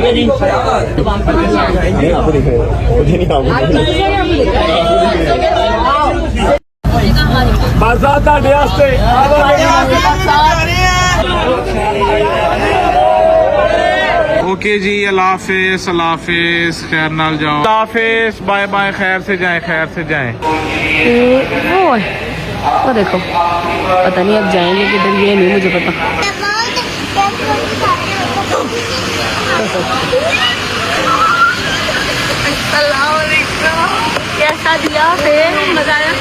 है जी। ओके जी, अल्लाह हाफिज, अल्लाह हाफिज, खैर नाल जाओ, अल्लाह हाफिज, बाय बाय, खैर से जाएं, खैर से जाएं। वो देखो, पता नहीं अब जाएंगे किधर, ये नहीं मुझे पता। कैसा दिया फिर, मजा आया?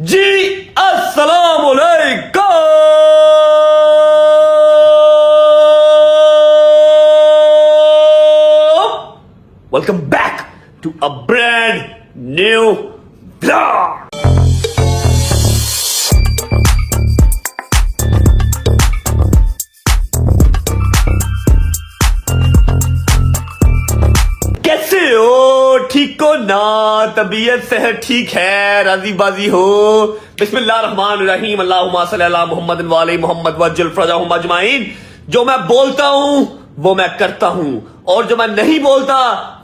जी अस्सलाम वालेकुम, welcome back to a brand new blog. कैसे हो, ठीक हो ना? तबीयत सेहत ठीक है, राजी बाजी हो? बिस्मिल्लाहिर्रहमानिर्रहीम, अल्लाहुम्मा सल्ली अला मुहम्मद वाले मोहम्मद वज्जल फरजाहुम अजमाइन। जो मैं बोलता हूं वो मैं करता हूं, और जो मैं नहीं बोलता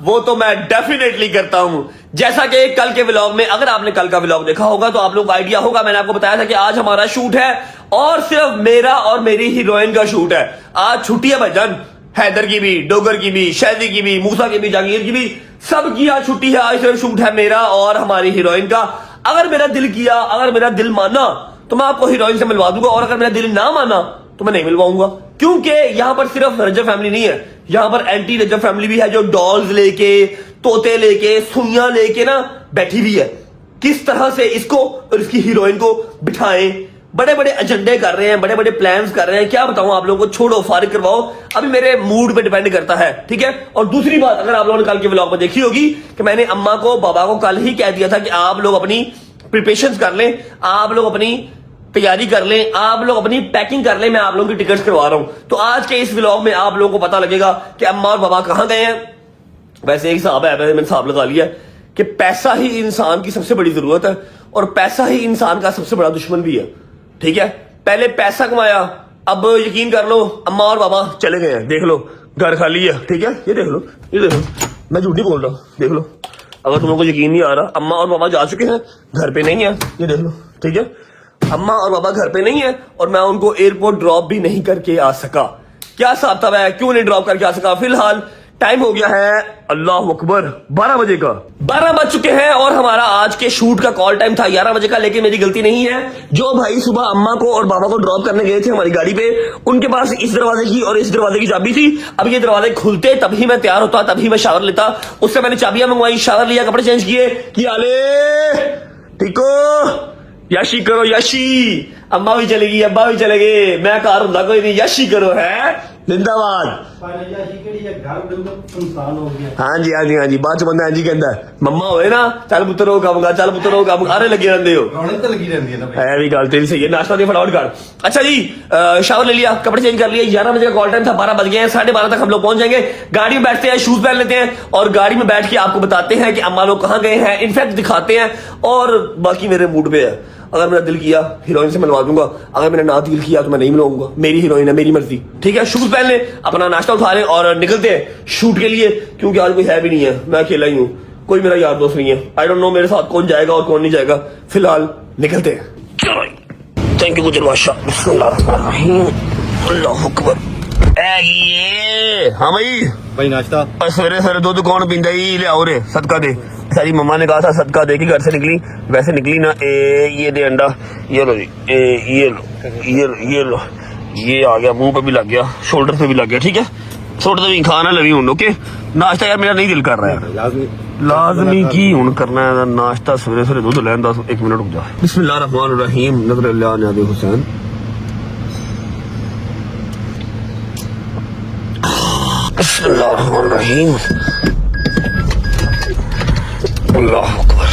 वो तो मैं डेफिनेटली करता हूं। जैसा कि कल के व्लॉग में, अगर आपने कल का व्लॉग देखा होगा तो आप लोग को आइडिया होगा, मैंने आपको बताया था कि आज हमारा शूट है और सिर्फ मेरा और मेरी हीरोइन का शूट है। आज छुट्टी है भाईजान, हैदर की भी, डोगर की भी, शैदी की भी, मूसा की भी, जागीर की भी, सबकी आज छुट्टी है। आज सिर्फ शूट है मेरा और हमारी हीरोइन का। अगर मेरा दिल किया, अगर मेरा दिल माना तो मैं आपको हीरोइन से मिलवा दूंगा, और अगर मेरा दिल ना माना तो मैं नहीं मिलवाऊंगा, क्योंकि यहां पर सिर्फ रजब फैमिली नहीं है, यहां पर एंटी रजब फैमिली भी है, जो डॉल्स लेके, तोते लेके, सुइयां लेके ना बैठी हुई है। किस तरह से इसको और इसकी हीरोइन को बिठाएं, बड़े बड़े एजेंडे कर रहे हैं, बड़े बड़े प्लान्स कर रहे हैं। क्या बताऊं आप लोगों को, छोड़ो, फारिग करवाओ, अभी मेरे मूड पे डिपेंड करता है, ठीक है। और दूसरी बात, अगर आप लोगों ने कल के व्लॉग में देखी होगी कि मैंने अम्मा को, बाबा को कल ही कह दिया था कि आप लोग अपनी प्रिपरेशंस कर लें, आप लोग अपनी तैयारी कर लें, आप लोग अपनी पैकिंग कर लें, मैं आप लोगों की टिकट्स करवा रहा हूं। तो आज के इस व्लॉग में आप लोगों को पता लगेगा कि अम्मा और बाबा कहां गए हैं। वैसे एक हिसाब है, मैंने हिसाब लगा लिया कि पैसा ही इंसान की सबसे बड़ी जरूरत है, और पैसा ही इंसान का सबसे बड़ा दुश्मन भी है, ठीक है। पहले पैसा कमाया, अब यकीन कर लो अम्मा और बाबा चले गए हैं, देख लो घर खाली है, ठीक है। ये देख लो, ये देख लो, मैं झूठ नहीं बोल रहा, देख लो। अगर तुम लोगों को यकीन नहीं आ रहा, अम्मा और बाबा जा चुके हैं, घर पे नहीं है, ये देख लो, ठीक है। अम्मा और बाबा घर पे नहीं है, और मैं उनको एयरपोर्ट ड्रॉप भी नहीं करके आ सका। क्या हिसाब था, मैं क्यों नहीं ड्रॉप करके आ सका? फिलहाल टाइम हो गया है, अल्लाह अकबर, 12 बजे का, 12 बज चुके हैं, और हमारा आज के शूट का कॉल टाइम था 11 बजे का। लेकिन मेरी गलती नहीं है, जो भाई सुबह अम्मा को और बाबा को ड्रॉप करने गए थे हमारी गाड़ी पे, उनके पास इस दरवाजे की और इस दरवाजे की चाबी थी। अब ये दरवाजे खुलते तभी मैं तैयार होता, तभी मैं शावर लेता। उससे मैंने चाबियां मंगवाई, शावर लिया, कपड़े चेंज किए, कि आले ठीक हो, याशी करो याशी। अम्मा भी चलेगी, अब्बा भी चले गए, मैं कार हूं कोई नहीं, याशी करो, है जिंदाबाद। हाँ जी, हाँ जी, हाँ जी, बाद च बंदा जी कहता है, मम्मा होए ना, चल पुत्र हो काम कर, चल पुत्र हो काम, अरे लगे रहते हो, है भी गल तेरी सही है। नाश्ता दिया फटाफट कर। अच्छा जी, शावर ले लिया, कपड़े चेंज कर लिए, 11 बजे का कॉल टाइम था, 12 बज गए हैं, 12:30 तक हम लोग पहुंच जाएंगे। गाड़ी में बैठते हैं, शूज पहन लेते हैं, और गाड़ी में बैठ के आपको बताते हैं कि अम्मा लोग कहाँ गए हैं, इनफैक्ट दिखाते हैं। और बाकी मेरे मूड पे है, अगर मेरा दिल किया हीरोइन से मिलवा दूंगा, अगर मेरा ना दिल किया तो मैं नहीं मिलवाऊंगा। मेरी हीरोइन है, मेरी मर्जी, ठीक है। शूज पहन ले, अपना नाश्ता उठा ले, और निकलते हैं शूट के लिए, क्योंकि आज कोई है भी नहीं है, मैं अकेला ही हूँ, कोई मेरा यार दोस्त नहीं है। आई डोंट नो मेरे साथ कौन जाएगा और कौन नहीं जाएगा। फिलहाल निकलते हैं, चलो। थैंक यू गुजर बादशाह, अल्लाह अकबर। हाँ भाई नाश्ता सवेरे सवेरे दूध कौन पींदा ही, ले आओ रे, सदका दे। सारी मम्मा ने कहा था सदका दे के घर से निकली, वैसे निकली ना। ये दे अंडा, ये लो जी, ये लो, ये लो, ये आ गया, मुंह पे भी लग गया, शोल्डर पे भी लग गया, ठीक है। शोल्डर भी खाना लवी हूं, ओके। नाश्ता यार मेरा नहीं दिल कर रहा है, लाजमी की हूं करना है नाश्ता, सवेरे सवेरे दूध लैन। 1 मिनट रुक जा। बिस्मिल्लाहिर्रहमानिर्रहीम, नज़र नादे हुसैन। बिस्मिल्लाहिर्रहमानिर्रहीम, अल्लाह अकबर।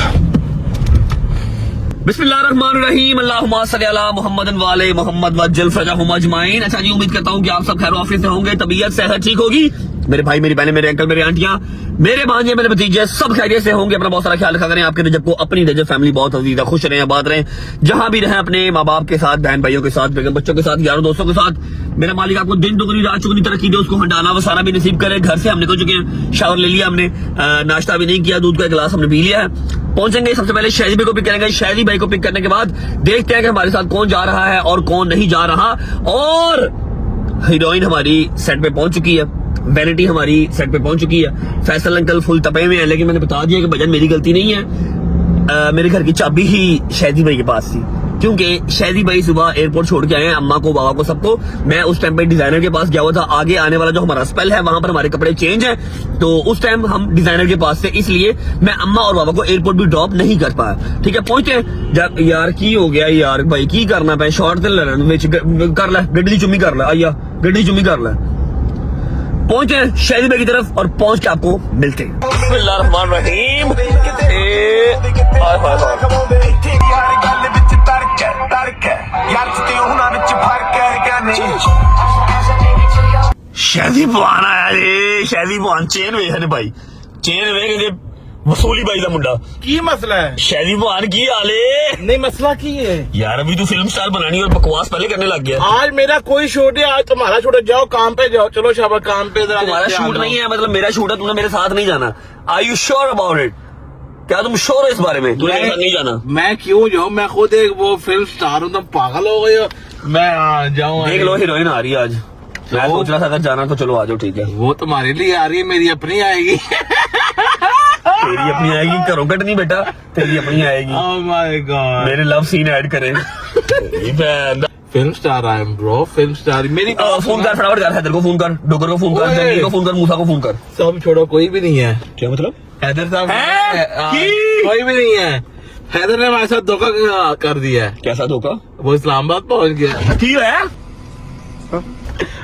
बिस्मिल्लाहिर्रहमानिर्रहीम, अल्लाहुम्मा सल्ली अला मुहम्मद वाले मोहम्मद वज्जल फरजाहुम अजमाइन। अच्छा जी, उम्मीद करता हूँ कि आप सब खैर ऑफिस से होंगे, तबीयत सेहत ठीक होगी। मेरे भाई, मेरी बहनें, मेरे अंकल, मेरे आंटियां, मेरे भांजे, मेरे भतीजे सब खैरियत से होंगे। अपना बहुत सारा ख्याल रखा करें। आपके रजब को, अपनी रजब फैमिली बहुत अजीजा, खुश रहें, आबाद रहें, जहां भी रहें, अपने माँ बाप के साथ, बहन भाइयों के साथ, बेगम बच्चों के साथ, यारों दोस्तों के साथ। मेरा मालिक आपको दिन दुगनी रात चुगनी तरक्की दे, उसको हंडाना वसाना भी नसीब करे। घर से हम निकल चुके हैं, शावर ले लिया हमने, नाश्ता भी नहीं किया, दूध का एक गिलास हमने पी लिया है। पहुंचेंगे सबसे पहले शहरी भाई को पिक करेंगे। शहरी भाई को पिक करने के बाद देखते हैं कि हमारे साथ कौन जा रहा है और कौन नहीं जा रहा। और हीरोइन हमारी सेट पे पहुंच चुकी है, वैनिटी हमारी सेट पे पहुंच चुकी है। फैसल अंकल फुल तपे में है, लेकिन मैंने बता दिया कि भजन मेरी गलती नहीं है। मेरे घर की चाबी ही शहदी भाई के पास थी, क्योंकि शहदी भाई सुबह एयरपोर्ट छोड़ के आए हैं अम्मा को, बाबा को, सबको। मैं उस टाइम पे डिजाइनर के पास गया हुआ था। आगे आने वाला जो हमारा स्पेल है वहां पर हमारे कपड़े चेंज है, तो उस टाइम हम डिजाइनर के पास थे, इसलिए मैं अम्मा और बाबा को एयरपोर्ट भी ड्रॉप नहीं कर पाया। ठीक है, पहुंचे जब यार की हो गया यार भाई की करना पे शॉर्ट कर ले, गड्डी चुम्मी कर ले, आइया गड्डी चुम्मी कर ले। पहुंचे शहरी भाई की तरफ और पहुंच के आपको मिलते हैं। बिस्मिल्लाहिर्रहमानिर्रहीम। शहदी भवान आया जी, शहदी भवान चेन वे है भाई, चेन वे कहते वसूली भाई का मुंडा। की मसला है? शहदी भवान की हाल है? नहीं मसला की है यार, अभी तो फिल्म स्टार बनानी और बकवास पहले करने लग गया। आज मेरा कोई शूट है, आज तुम्हारा शूट है, जाओ काम पे जाओ। चलो शाबाश, काम पे। तुम्हारा शूट नहीं है, मतलब मेरा शूट है, तुमने मेरे साथ नहीं जाना। Are you sure about it? क्या तुम श्योर हो इस बारे में? तुमने मेरे साथ नहीं जाना। मैं क्यों जाऊँ? मैं खुद एक वो फिल्म स्टार हूँ, तुम पागल हो गए हो। मैं जाऊँ? देख लो हीरोइन आ रही है आज। मैं सोच रहा था अगर जाना तो चलो आ जाओ, ठीक है। वो तुम्हारे लिए आ रही है, मेरी अपनी आएगी। तेरी अपनी आएगी, करो कट नहीं बेटा, तेरी अपनी आएगी। Oh my God। मेरे लव सीन ऐड करें। Film star I am bro, film star. मेरी फोन कर फटाफट कर, हैदर को फोन कर, डोगर को फोन कर, जंगली को फोन कर, मूसा को फोन कर। सब छोड़ो, कोई भी नहीं है। क्या मतलब? हैदर साहब हैं? कोई भी नहीं है। हैदर ने हमारे साथ धोखा कर दिया है। कैसा धोखा? वो इस्लामाबाद पहुंच गया। ठीक है,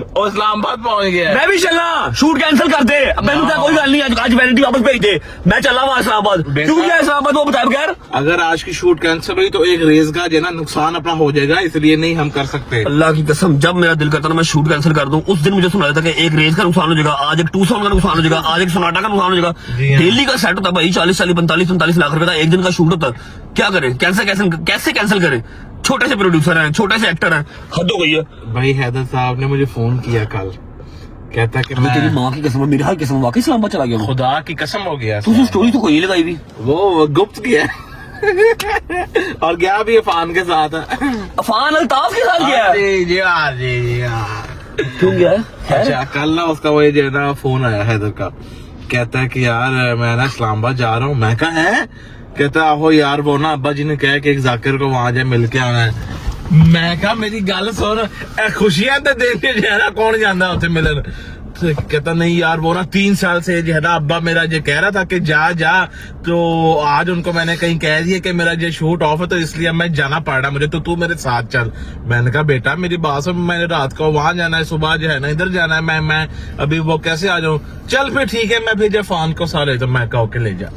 वो इस्लामाबाद पहुंच गया। मैं भी चलना, शूट कैंसिल कर दे। अब मैंने कहा कोई गल नहीं, आज वैनिटी वापस भेज दे, मैं चला वहां इस्लामाबाद। क्यों गया इस्लामाबाद वो बताए बगैर? अगर आज की शूट कैंसिल हुई तो एक रेस का जो है ना नुकसान अपना हो जाएगा, इसलिए नहीं हम कर सकते। अल्लाह की कसम, जब मेरा दिल करता ना मैं शूट कैंसिल कर दूं, उस दिन मुझे सुना था कि एक रेस का नुकसान हो जाएगा, आज एक 2 साउंड का नुकसान हो जाएगा, आज एक सोनाटा का नुकसान हो जाएगा। डेली का सेट होता भाई, 40 45 लाख रुपए का एक दिन का शूट होता। क्या करें? कैसे कैंसिल करें? छोटे से प्रोड्यूसर हैं, छोटे से एक्टर हैं, हद हो गई है भाई। हैदर साहब ने मुझे फोन किया कल, कहता कि मैं तेरी माँ की कसम, मेरी हाल कसम, वाकई इस्लामाबाद चला गया। खुदा की कसम हो गया। तू स्टोरी तो कोई लगाई भी, वो गुप्त किया। और गया भी अफान के साथ। अफान अल्ताफ के साथ गया। जी हाँ जी हाँ। क्यों गया? अच्छा, कल ना उसका वो जो है ना फोन आया हैदर का, कहता है कि यार मैं ना इस्लामाबाद जा रहा हूँ। मैं कहा है? कहता आहो यार, वो ना अब्बा जी ने कहा कि एक जाकिर को वहां जाए मिल के आना है। मैं कहा मेरी गल सुन, खुशियां तो देने जो है ना कौन जाता उसे मिलन। तो कहता नहीं यार, वो ना 3 साल से जो है ना अब्बा मेरा जो कह रहा था कि जा, तो आज उनको मैंने कहीं कह दिया कि मेरा जो शूट ऑफ है, तो इसलिए मैं जाना पड़ रहा मुझे, तो तू मेरे साथ चल। मैंने कहा बेटा मेरी बात सुन, मैंने रात को वहां जाना है, सुबह जो है ना इधर जाना है, मैं अभी वो कैसे आ जाऊं? चल फिर ठीक है, मैं भेजा फान को सारे, तो मैं कहो के ले जा।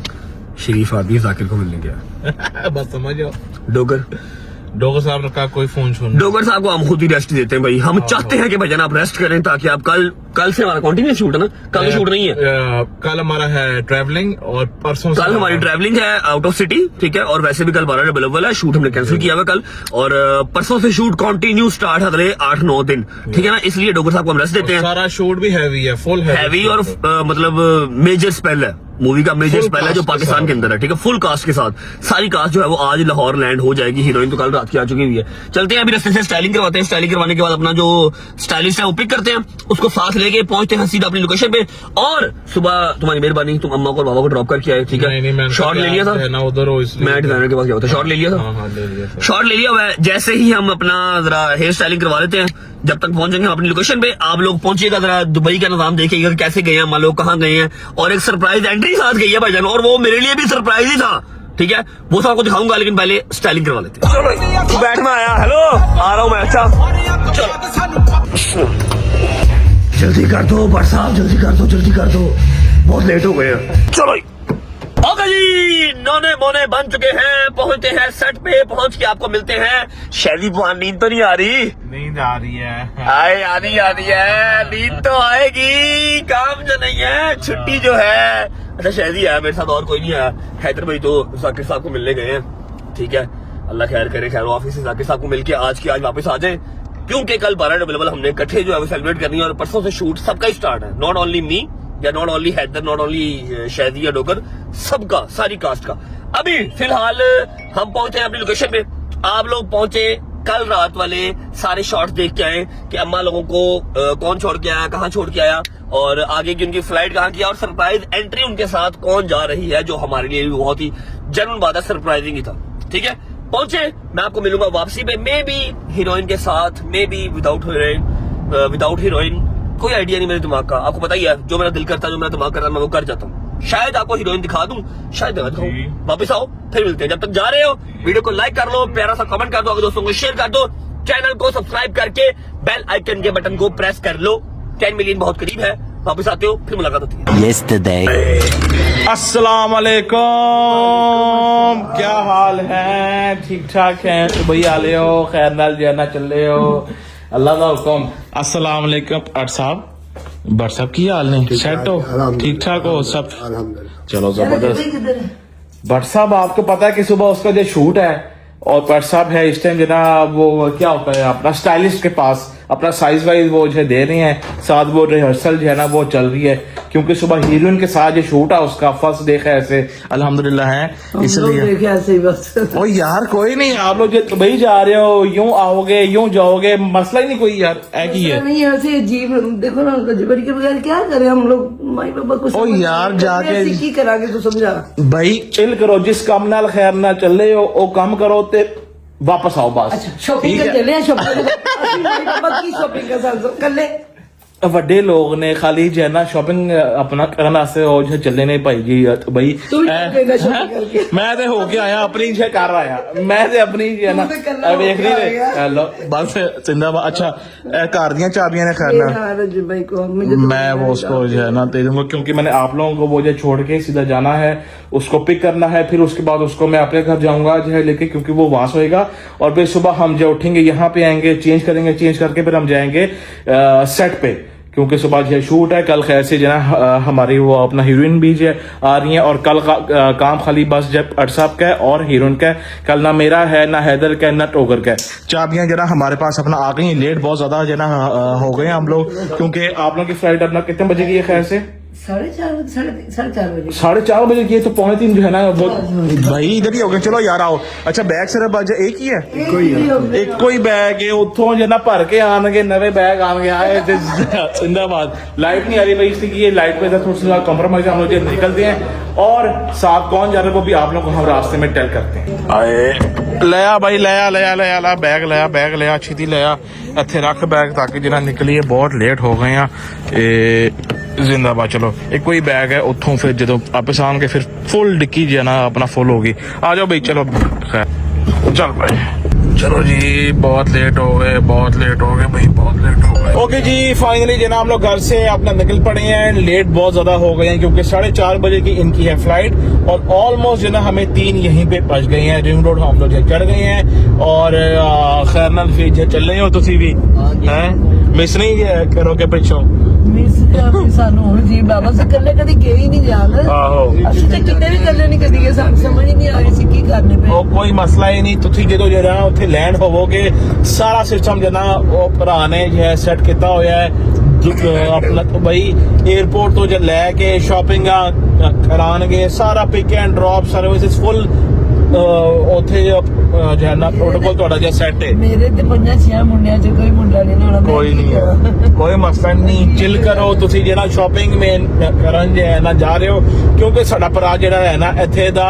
शरीफ आदमी जाकिर को मिलने गया। बस समझो। डोगर साहब का कोई फोन सुन। डोगर साहब को हम खुद ही रेस्ट देते हैं भाई, हम चाहते हैं कि भजन आप रेस्ट करें, ताकि आप कल से हमारा कंटिन्यू शूट है ना, कल शूट नहीं है। कल हमारा है ट्रैवलिंग, और परसों कल हमारी ट्रैवलिंग है आउट ऑफ सिटी, ठीक है। और वैसे भी कल 12 अवेलेबल है, शूट हमने कैंसिल किया हुआ कल, और परसों से शूट कंटिन्यू स्टार्ट अगले 8-9 दिन, ठीक है ना। इसलिए डोगर साहब को हम रेस्ट देते हैं। सारा शूट भी हैवी है, फुल हैवी, और मतलब मेजर स्पेल है मूवी का, मेजर स्पेल है जो पाकिस्तान के अंदर है, ठीक है। फुल कास्ट के साथ, सारी कास्ट जो है वो आज लाहौर लैंड हो जाएगी। हीरोइन तो कल रात की आ चुकी हुई है। चलते हैं अभी रस्ते से स्टाइलिंग करवाते हैं, स्टाइलिंग करवाने के बाद अपना जो स्टाइलिस्ट है वो पिक करते हैं, उसको साथ लेके पहुंचते हैं सीधा अपनी लोकेशन पे। और सुबह तुम्हारी मेहरबानी, तुम अम्मा को और बाबा को ड्रॉप करके आए, ठीक है। शॉट ले लिया था उधर, मैं डिजाइनर के पास गया था, शॉट ले लिया था, शॉट ले लिया हुआ। जैसे ही हम अपना जरा हेयर स्टाइलिंग करवा लेते हैं, जब तक पहुंचेंगे हम अपनी लोकेशन पे, आप लोग पहुंचिएगा, जरा दुबई का निजाम देखिएगा कैसे गए हैं, मान लो कहाँ गए हैं। और एक सरप्राइज एंट्री साथ गई है भाईजान, और वो मेरे लिए भी सरप्राइज ही था, ठीक है। वो सब आपको दिखाऊंगा, लेकिन पहले स्टाइलिंग करवा लेते हैं। चलो बैठना आया, हेलो आ रहा हूँ मैं। अच्छा जल्दी कर दो बट साहब, जल्दी कर दो, बहुत लेट हो गए हैं। चलो ओके जी, नौने मोने बन चुके हैं, पहुंचते हैं सेट पे, पहुंच के आपको मिलते हैं। शहदी बुआन, नींद तो नहीं आ रही? नींद आ रही है। आनी है, नींद तो आएगी, काम नहीं है, छुट्टी जो है। अच्छा शायद ही आया मेरे साथ, और कोई नहीं आया। हैदर भाई तो जाकिर साहब को मिलने गए हैं, ठीक है, अल्लाह खैर करे। खैर ऑफिस से जाकिर साहब को मिलके आज वापस आ जाए, क्योंकि कल 12 अवेलेबल हमने इकट्ठे जो है वो सेलिब्रेट करनी है। और परसों से शूट सबका ही स्टार्ट है, नॉट ओनली मी या not only Haider, not only शायदी या डोकर, सबका, सारी कास्ट का। अभी फिलहाल हम पहुंचे अपनी लोकेशन पे, आप लोग पहुंचे कल रात वाले सारे शॉट्स देख के आए कि अम्मा लोगों को कौन छोड़ के आया, कहाँ छोड़ के आया, और आगे की उनकी फ्लाइट कहाँ की, और सरप्राइज एंट्री उनके साथ कौन जा रही है, जो हमारे लिए भी बहुत ही जेन्युइन बात है, सरप्राइजिंग ही था। ठीक है, पहुंचे, मैं आपको मिलूंगा वापसी पे, मे बी हीरोइन के साथ, मे बी विदाउट हीरोइन, कोई आइडिया नहीं मेरे दिमाग का। आपको पता ही है, जो मेरा दिल करता है, जो मेरा दिमाग करता है, मैं वो कर जाता हूँ। शायद आपको हीरोइन दिखा दूं, शायद मैं दिखाऊं। वापस आओ, फिर मिलते हैं। जब तक जा रहे हो वीडियो को लाइक कर लो, प्यारा सा कमेंट कर दो, अगर दोस्तों को शेयर कर दो, चैनल को सब्सक्राइब करके बेल आइकन के बटन को प्रेस कर लो। 10 मिलियन बहुत करीब है। वापस आते हो, फिर मुलाकात होती है। Yesterday. अस्सलाम वालेकुम, क्या हाल है? ठीक ठाक है तो भाई आ ले हो, खैर नाल जाना चल रहे हो, अल्लाह का हुक्म। अस्सलाम वालेकुम अट साहब, बट साहब की हाल नहीं, सेट हो, ठीक ठाक हो सब? चलो जबरदस्त। भट्ट साहब आपको पता है कि सुबह उसका जो शूट है, और भट्ट साहब है इस टाइम जना वो क्या होता है अपना स्टाइलिस्ट के पास अपना साइज वाइज वो जो दे रहे हैं, साथ वो रिहर्सल जो है ना वो चल रही है, क्योंकि सुबह हीरोइन के साथ जो शूट है उसका फर्स्ट देखा ऐसे अल्हम्दुलिल्लाह है, इसलिए ऐसे ही बस। ओ यार कोई नहीं, आप लोग जो दुबई जा रहे हो, यूं आओगे यूं जाओगे, मसला ही नहीं कोई यार, एक ही है। नहीं ऐसे अजीब, देखो ना उनका जुबरी के बगैर क्या करें हम लोग, माई बाबा को ओ यार जाके की करागे तो समझा भाई चिल करो, जिस काम नाल खैर ना चले हो वो काम करो ते वापस आओ बस। अच्छा शॉपिंग कर चले, शॉपिंग शॉपिंग का कर ले। ਵੱਡੇ ਲੋਕ ਨੇ ਖਾਲੀ ਜੇ ਨਾ ਸ਼ਾਪਿੰਗ ਆਪਣਾ ਕਰਨ ਵਾਸਤੇ ਉਹ ਜੇ ਚੱਲੇ ਨੇ ਭਾਈ ਜੀ ਬਈ ਮੈਂ ਤੇ ਹੋ ਕੇ ਆਇਆ, ਆਪਣੀ ਜੇ ਕਰ ਆਇਆ, ਮੈਂ ਤੇ ਆਪਣੀ ਜੇ ਨਾ ਵੇਖ ਨਹੀਂ ਰਹੇ ਲੋ ਬਸ जिंदाबाद। अच्छा कार ਦੀਆਂ ਚਾਬੀਆਂ ਨੇ खैर मैं वो उसको जो है ना दे दूंगा, क्योंकि मैंने आप लोगों को वो जो छोड़ के सीधा जाना है, उसको पिक करना है, फिर उसके बाद उसको मैं अपने घर जाऊंगा जो है लेके, क्योंकि वो वहां सोएगा, और फिर सुबह हम जो उठेंगे यहाँ पे आएंगे, चेंज करेंगे, चेंज करके फिर हम जाएंगे सेट पे, क्योंकि सुबह जो शूट है। कल खैर से जो है हमारी वो अपना हीरोइन भी जो आ रही है, और कल का काम खाली बस जब अट साहब का है और हीरोइन का है, कल ना मेरा है ना हैदर का ना टोकर का है। चाबियां जो ना हमारे पास अपना आ गई, लेट बहुत ज्यादा जो ना हो गए हम लोग, क्योंकि आप लोगों की फ्लाइट अपना कितने बजे की है खैर से? 4:30 बजे। 4:30 बजे की है, तो 3:45 जो है ना वो भाई इधर ही हो गए। चलो यार आओ। अच्छा बैग सिर्फ अज एक ही है, एक ही बैग है, उतों जो ना भर के आने नवे बैग आने आए जिंदाबाद। लाइट नहीं आ रही भाई, इसलिए ये लाइट पे थोड़ा सा कॉम्प्रोमाइज हम लोग निकलते हैं, और साथ कौन जा रहे हैं वो भी आप लोग को हम रास्ते में टेल करते हैं। आए लिया भाई, लिया बैग लिया अच्छी थी, लिया इत्थे रख बैग ताकि जिन्ना निकलीए, बहुत लेट हो गए हैं। जिंदाबाद। चलो एक कोई बैग है, उतों फिर जो वापस आन के फिर फुल डिक्की जो है ना अपना फुल होगी। आ जाओ भाई, चलो खैर चल भाई, चलो जी बहुत लेट हो गए भाई, बहुत लेट हो गए। ओके जी फाइनली जो ना हम लोग घर से अपना निकल पड़े हैं, लेट बहुत ज्यादा हो गए हैं, क्योंकि 4:30 बजे की इनकी है फ्लाइट, और ऑलमोस्ट जो ना हमें 3 यहीं पे पहुंच गए हैं, रिंग रोड हम लोग चढ़ गए हैं, और खैर नाल फिर चल रहे हो तुसी भी हैं, मिस नहीं करोगे पिछों? ਸਾਨੂੰ ਹੁਣ ਜੀ ਬਾਬਾ ਸੇ ਕੱਲੇ ਕਦੀ ਗਏ ਹੀ ਨਹੀਂ ਜਾਣ। ਆਹੋ ਅਸੀਂ ਤਾਂ ਕਿਤੇ ਵੀ ਕੱਲੇ ਨਹੀਂ ਕਦੀ ਗਏ, ਸਾਨੂੰ ਸਮਝ ਹੀ ਨਹੀਂ ਆ ਰਹੀ ਸੀ ਕੀ ਕਰਨੇ ਪਏ। ਉਹ ਕੋਈ ਮਸਲਾ ਹੀ ਨਹੀਂ, ਤੁਸੀਂ ਜਦੋਂ ਜਿਹੜਾ ਉੱਥੇ ਲੈਂਡ ਹੋਵੋਗੇ, ਸਾਰਾ ਸਿਸਟਮ ਜਿਹੜਾ ਉਹ ਭਰਾ ਨੇ ਜਿਹੜਾ ਸੈੱਟ ਕੀਤਾ ਹੋਇਆ ਹੈ ਆਪਣਾ ਬਈ, 에어ਪੋਰਟ ਤੋਂ ਜੇ ਲੈ ਕੇ ਸ਼ਾਪਿੰਗਾਂ ਕਰਾਣਗੇ, ਸਾਰਾ ਪਿਕ ਐਂਡ ਡ੍ਰੌਪ ਸਰਵਿਸਿਜ਼ ਫੁੱਲ ਉੱਥੇ जो है ना प्रोटोकॉल थोड़ा जिहा सेट है। मेरे ते 5-6 मुंडियां च कोई मुंडा नहीं होना, कोई नहीं है, कोई मसला नहीं, चिल करो तुसी जेड़ा शॉपिंग में करन जे है ना जा रहे हो, क्योंकि साडा भरा जेड़ा है ना इत्थे दा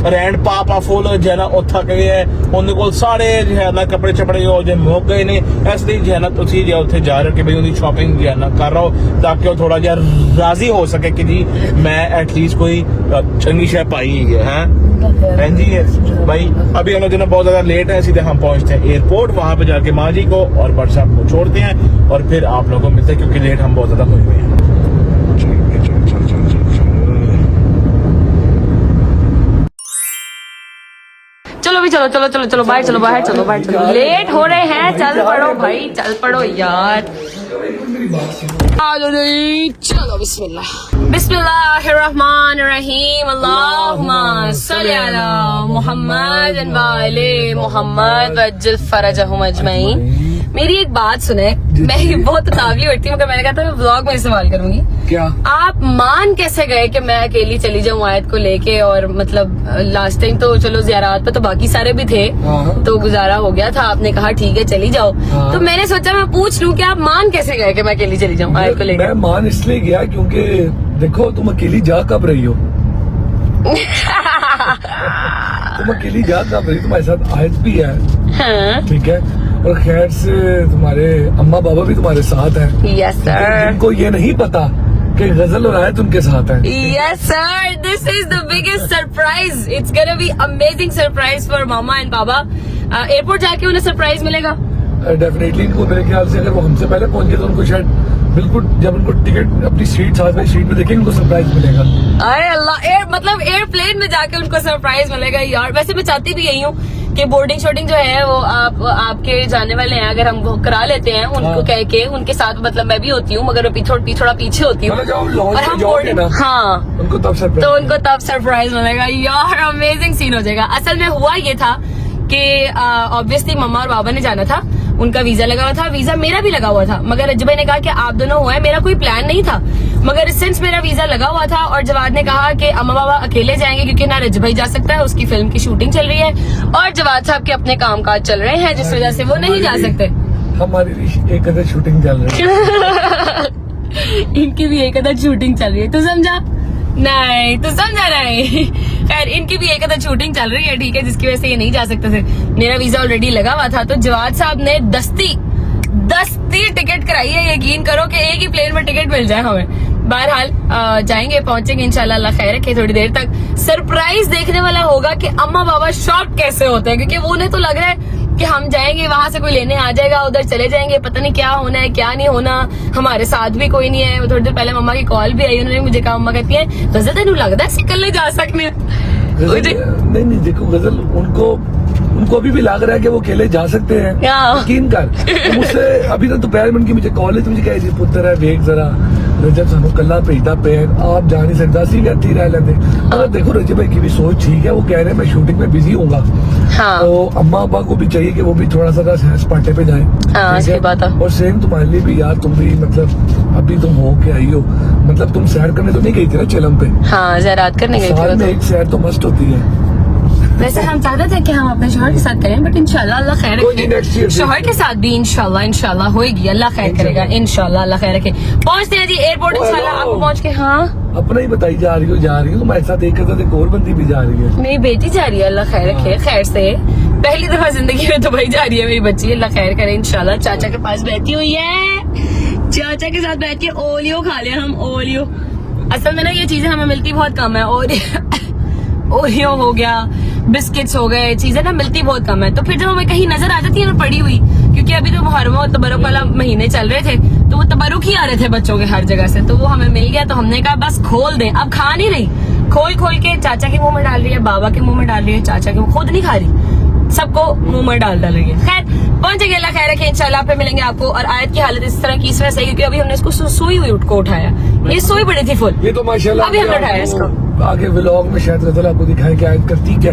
रैंड पापा फुल जो है ना ओ थक गए है, उनके कोल सारे जो है ना कपड़े चपड़े हो जे मुक गए ने, इसलिए जो है ना तुसी जे उत्थे जा रहे हो कि भाई उनकी शॉपिंग जो है ना कर रहा हो, ताकि वो थोड़ा जिहा राजी हो सके कि जी मैं एटलीस्ट कोई चंगी शय पाई है जी भाई। अभी हम लोग बहुत ज्यादा लेट है, सीधे हम पहुंचते हैं एयरपोर्ट, वहां पे जाके माँ जी को और भट्ट साहब को छोड़ते हैं, और फिर आप लोगों को मिलते हैं, क्योंकि लेट हम बहुत ज्यादा हुए हैं। चलो भी चलो बाहर चलो, लेट हो रहे हैं, चल पड़ो भाई, चल पड़ो यार। चलो बिस्मिल्लाह बिस्मिल्लाहिर्रहमानिर्रहीम अल्लाहुम्मा सल्ली अला मुहम्मद व आले मुहम्मद वज्जिल फरजहुम अजमईन। मेरी एक बात सुने, मैं बहुत तावी उठती हूँ, मगर मैंने कहा था मैं व्लॉग में सवाल करूंगी। क्या आप मान कैसे गए कि मैं अकेली चली जाऊँ आयत को लेके? और मतलब लास्ट टाइम तो चलो ज़ियारत पे तो बाकी सारे भी थे, तो गुजारा हो गया था, आपने कहा ठीक है चली जाओ। तो मैंने सोचा मैं पूछ लूं कि आप मान कैसे गए कि मैं अकेली चली जाऊँ आयत को लेके? मैं मान इसलिए गया क्योंकि देखो तुम अकेली जा कब रही हो तुम अकेली जा कब रही, तुम्हारे साथ आयत भी है, हाँ। ठीक है, और खैर से तुम्हारे अम्मा बाबा भी तुम्हारे साथ हैं। यस सर, जिनको ये नहीं पता कि गजल और आयत उनके साथ है। Yes sir, this is the biggest surprise. It's gonna be amazing surprise for mama and baba. Airport जाके उन्हें सरप्राइज मिलेगा। डेफिनेटली इनको मेरे ख्याल से अगर वो हमसे पहले पहुंच गए तो उनको शायद बिल्कुल जब उनको टिकट अपनी सीट साथ में सीट पे देखेंगे उनको सरप्राइज मिलेगा। अरे अल्लाह, मतलब एयरप्लेन में जाके उनको सरप्राइज मिलेगा यार। वैसे मैं चाहती भी यही हूँ कि बोर्डिंग शोर्डिंग जो है वो आपके जाने वाले हैं, अगर हम वो करा लेते हैं उनको कह के, उनके साथ मतलब मैं भी होती हूँ मगर थोड़ा पीछे होती हूँ, और हम बोर्डिंग, हाँ, उनको तब सरप्राइज, तो उनको तब सरप्राइज मिलेगा यार। अमेजिंग सीन हो जाएगा। असल में हुआ ये था कि ऑब्वियसली मम्मा और बाबा ने जाना था, उनका वीजा लगा हुआ था, वीजा मेरा भी लगा हुआ था, मगर रज्जू भाई ने कहा कि आप दोनों हुए, मेरा कोई प्लान नहीं था, मगर सिंस मेरा वीजा लगा हुआ था और जवाद ने कहा कि अम्मा बाबा अकेले जाएंगे क्योंकि ना रज्जू भाई जा सकता है, उसकी फिल्म की शूटिंग चल रही है और जवाद साहब के अपने कामकाज चल रहे हैं, जिस वजह से वो नहीं जा सकते। हमारी एक अदर शूटिंग चल रही है इनकी भी एक अदर शूटिंग चल रही है, तू समझा? नहीं, तू समझा नहीं। खैर, इनकी भी एक अदर शूटिंग चल रही है, ठीक है, जिसकी वजह से ये नहीं जा सकते थे। मेरा वीजा ऑलरेडी लगा हुआ था, तो जवाद साहब ने दस्ती टिकट कराई है। यकीन करो कि एक ही प्लेन में टिकट मिल जाए हमें। बहरहाल जाएंगे, पहुंचेंगे इंशाल्लाह, अल्लाह खैर रखे। थोड़ी देर तक सरप्राइज देखने वाला होगा कि अम्मा बाबा शॉक कैसे होते हैं, क्योंकि वो उन्हें तो लग रहा है कि हम जाएंगे वहां से कोई लेने आ जाएगा, उधर चले जाएंगे, पता नहीं क्या होना है क्या नहीं होना, हमारे साथ भी कोई नहीं है। थोड़ी देर पहले मम्मा की कॉल भी आई, उन्होंने मुझे कहा, मम्मा कहती है गजल तेन लगता है कल जा सकने? नहीं देखो, गजल उनको अभी भी लग रहा है कि वो अकेले जा सकते हैं, यकीन कर। तो मुझसे अभी तक दोपहर में मुझे कॉल है, मुझे कह पुत्र है वेख जरा रजब सानू कला भेजता पे, आप जा नहीं सकता, असी भी इत्थे रह लेंदे। मगर देखो रजब भाई की भी सोच ठीक है, वो कह रहे हैं मैं शूटिंग में बिजी होऊंगा, तो अम्मा अब्बा को भी चाहिए कि वो भी थोड़ा सा सैर सपाटे पे जाए। सही बात है। और सेम तुम्हारे लिए भी यार, तुम भी मतलब अभी तुम हो के आई हो, मतलब तुम सैर करने तो नहीं गई थी ना चेलम पे? हाँ, ज़रात करने गई साल में एक सैर तो मस्त होती है। वैसे हम चाहते थे कि हम अपने शोहर के साथ करें, बट इंशाल्लाह अल्लाह खैर रखे, शोहर के साथ भी इंशाल्लाह होएगी, अल्लाह खैर करेगा, इंशाल्लाह अल्लाह खैर रखे। पहुंचते हैं जी एयरपोर्ट इंशाल्लाह, आपको पहुंच के। हाँ, अपना ही बताई जा रही हो तुम्हारे साथ एक और बंदी भी जा रही है, मेरी बेटी जा रही है, अल्लाह खैर रखे, खैर से। पहली दफा जिंदगी में तो भाई जा रही है मेरी बच्ची, अल्लाह खैर करे इंशाल्लाह। चाचा के पास बैठी हुई है, चाचा के साथ बैठ के ओलियो खा लिया हम, ओलियो। असल में ना ये चीजें हमें मिलती बहुत कम है, और ओरियो हो गया, बिस्किट्स हो गए, चीजें ना मिलती बहुत कम है। तो फिर जब हमें कहीं नजर आ जाती है ना पड़ी हुई, क्योंकि अभी तो मुहर्रम और तबरुक वाला महीने चल रहे थे, तो वो तबरुक ही आ रहे थे बच्चों के हर जगह से, तो वो हमें मिल गया, तो हमने कहा बस खोल दें। अब खा नहीं रही, खोल के चाचा के मुंह में डाल रही है, बाबा के मुंह में डाल रही है, चाचा के खुद नहीं खा रही, सबको मुंह में डाल रही है। खैर पहुंचेंगे, अल्लाह खैर रखे, इंशाल्लाह पे मिलेंगे आपको। और आयत की हालत इस तरह की इस वजह से, क्योंकि अभी हमने इसको सोई हुई को उठाया, ये सोई पड़ी थी फुल, ये तो माशाल्लाह अभी हमने उठाया इसको। आगे व्लॉग में शायद गजल आपको दिखाए कि आयत करती क्या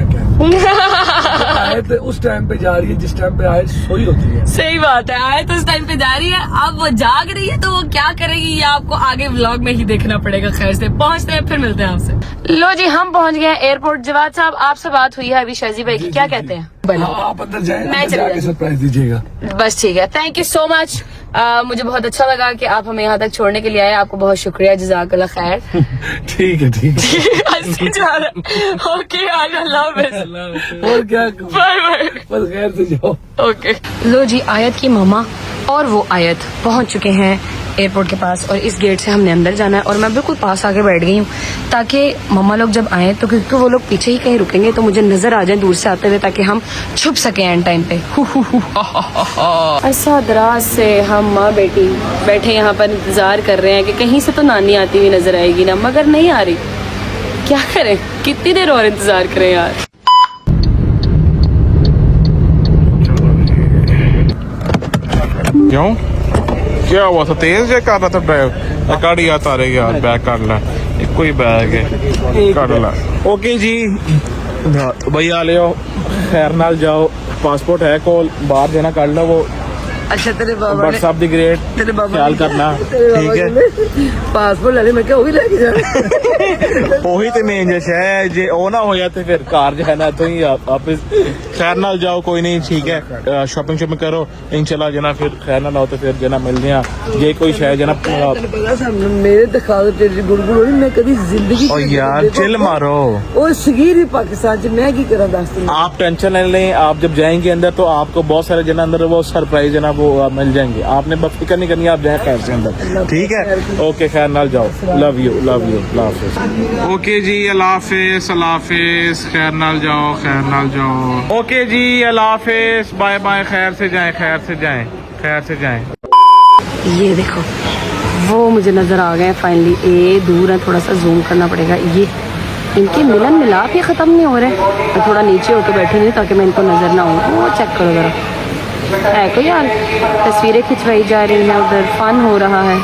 आयत उस टाइम पे जा रही है जिस टाइम पे आयत सोई होती है। सही बात है, आयत उस टाइम पे जा रही है, अब वो जाग रही है, तो वो क्या करेगी ये आपको आगे व्लॉग में ही देखना पड़ेगा। खैर से पहुंचते हैं, फिर मिलते हैं आपसे। लो जी, हम पहुंच गए हैं एयरपोर्ट। जवाद साहब, आपसे बात हुई है अभी शाजी भाई की, क्या कहते हैं? आप अंदर जाए, मैं जाके सरप्राइज दीजिएगा। बस ठीक है, थैंक यू सो मच। मुझे बहुत अच्छा लगा कि आप हमें यहाँ तक छोड़ने के लिए आए, आपको बहुत शुक्रिया, जज़ाकल्लाह खैर। ठीक है ओके, अल्लाह हाफ़िज़। और क्या, बाय बाय, बस खैर से जाओ। ओके। लो जी, आयत की मामा और वो आयत पहुंच चुके हैं एयरपोर्ट के पास, और इस गेट से हमने अंदर जाना है, और मैं बिल्कुल पास आके बैठ गई हूँ ताकि मम्मा लोग जब आए तो, क्योंकि वो लोग पीछे ही कहीं रुकेंगे, तो मुझे नजर आ जाए दूर से आते हुए, ताकि हम छुप सके एंड टाइम पे। ऐसा दराज से हम माँ बेटी बैठे यहाँ पर इंतजार कर रहे हैं कि कहीं से तो नानी आती हुई नजर आएगी ना, मगर नहीं आ रही। क्या करें, कितनी देर और इंतजार करें यार। क्यों क्या हुआ था, तेज जे कर रहा था ड्राइव? कर यार तारे यार, बैग कर ला, एक ही बैग है, कर ला। ओके जी भैया ले आओ, खैर नाल जाओ, पासपोर्ट है कोल, बाहर जाना कर लो वो। अच्छा तेरे बाबा व्हाट्सएप दी ग्रेट, तेरे बाबा ख्याल करना ठीक है। पासपोर्ट ले मैं क्या वही लेके जाना। ਉਹੀ ਤੇ ਮੇਨ ਜਿਹਾ ਹੈ, ਜੇ ਉਹ ਨਾ ਹੋਇਆ ਤੇ ਫਿਰ ਕਾਰ जो है ना तो ही वापस खैर नाल जाओ, कोई नहीं ठीक है, शॉपिंग शॉपिंग करो इंशाल्लाह जना, फिर खैर ना हो तो फिर जना मिलते हैं, जे कोई शायद जना। मेरे तो खास तेरी गुड़गुड़ होनी, मैं कभी जिंदगी ओ यार चिल मारो, वो सगीर पाकिस्तान च मैं की करा दस दिन। आप टेंशन नहीं लें, आप जब जाएंगे अंदर तो आपको बहुत सारे जना अंदर वो सरप्राइज है ना वो मिल जाएंगे, आपने बस फिक्र नहीं करनी, आप जाए खैर से अंदर ठीक है। ओके खैर नाल जाओ, लव यू अल्लाह हाफिज। ओके जी अल्लाह हाफिज, अल्लाह हाफिज, खैर नाल जाओ, खैर नाल जाओ। ओके जी अल्लाह हाफिज, बाय बाय, खैर से जाएं, खैर से जाएं, खैर से जाएं। ये देखो वो मुझे नजर आ गए फाइनली, ये दूर है, थोड़ा सा जूम करना पड़ेगा। ये इनके मिलन मिलाप ही खत्म नहीं हो रहे, मैं थोड़ा नीचे होकर बैठी नहीं ताकि मैं इनको नजर ना हो। वो चेक करो जरा, है कोई यार, तस्वीरें खिंचवाई जा रही हैं, उधर फन हो रहा है,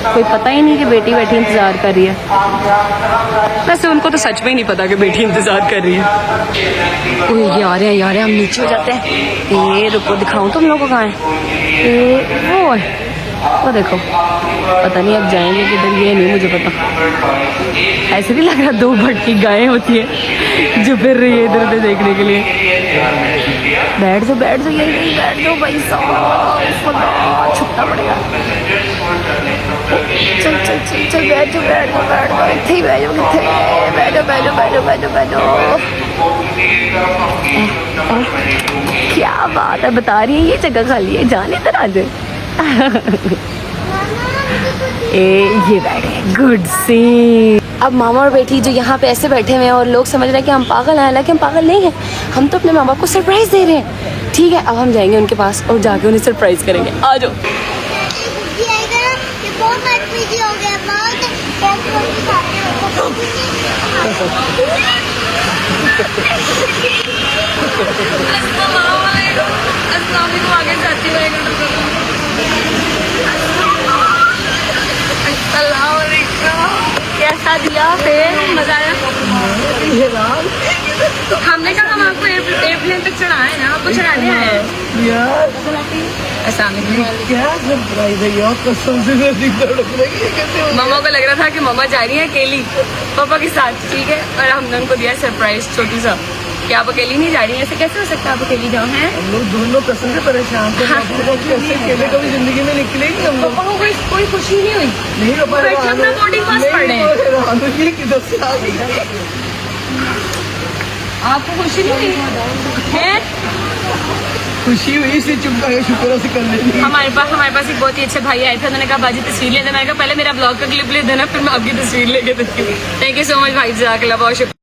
कोई पता ही नहीं कि बेटी बैठी इंतजार कर रही है। वैसे उनको तो सच में ही नहीं पता कि बेटी इंतजार कर रही है। ओए यार है यार है, हम नीचे हो जाते हैं। ये रुको दिखाऊं तुम लोगों को कहाँ है, ये वो है, वो देखो, पता नहीं अब जाएंगे किधर, ये नहीं मुझे पता। ऐसे नहीं लग रहा दो भटकी गायें होती है जो फिर रही है इधर उधर देखने के लिए। बैठ जाओ बैठ जाओ, यही बैठ जाओ भाई साहब, छुपना पड़ेगा। चल चल चल चल बैठ जाओ बैठ जाओ बैठ जाओ, इतने ही बैठ जाओ, कितने बैठ जाओ बैठ जाओ बैठ जाओ बैठ जाओ बैठ जाओ। क्या बात है, बता रही है ये जगह खाली है, जान इधर आ जाए। ये बैठे, गुड सी। अब मामा और बेटी जो यहाँ पे ऐसे बैठे हुए हैं और लोग समझ रहे हैं कि हम पागल हैं, हालांकि हम पागल नहीं हैं, हम तो अपने मामा को सरप्राइज दे रहे हैं। ठीक है, अब हम जाएंगे उनके पास और जाके उन्हें सरप्राइज करेंगे। आ जाओ। कैसा दिया फिर, मजा आया? हमने कहा हम आपको एयरप्लेन तक चढ़ाए ना, आपको चढ़ाने आए हैं यार। क्या सरप्राइज है यार, कसम से मैं धड़क रही है। कैसे हो? मामा को लग रहा था कि मामा जा रही है अकेली पापा के साथ, ठीक है, और हमने उनको दिया सरप्राइज छोटू सा कि आप अकेली नहीं जा रही हैं। ऐसे कैसे हो सकता है आप अकेली जाओ? हैं हम लोग दोनों कसम से परेशान थे, कैसे अकेले कभी जिंदगी में निकलेंगे हम लोग। पापा को कोई खुशी नहीं हुई, नहीं पापा, बैठे अपना बोर्डिंग पास पढ़ रहे हैं। ये किधर से आ गई? आपको खुशी नहीं हुई है? खुशी हुई से चुप कर, शुक्र से कर लेंगे। हमारे पास एक बहुत ही अच्छे भाई आए थे, उन्होंने कहा बाजी तस्वीर ले देना। मैंने कहा पहले मेरा ब्लॉग का क्लिप ले देना, फिर मैं आपकी तस्वीर लेके देती हूँ। थैंक यू सो मच भाई, जज़ाकल्लाह, बहुत शुक्रिया।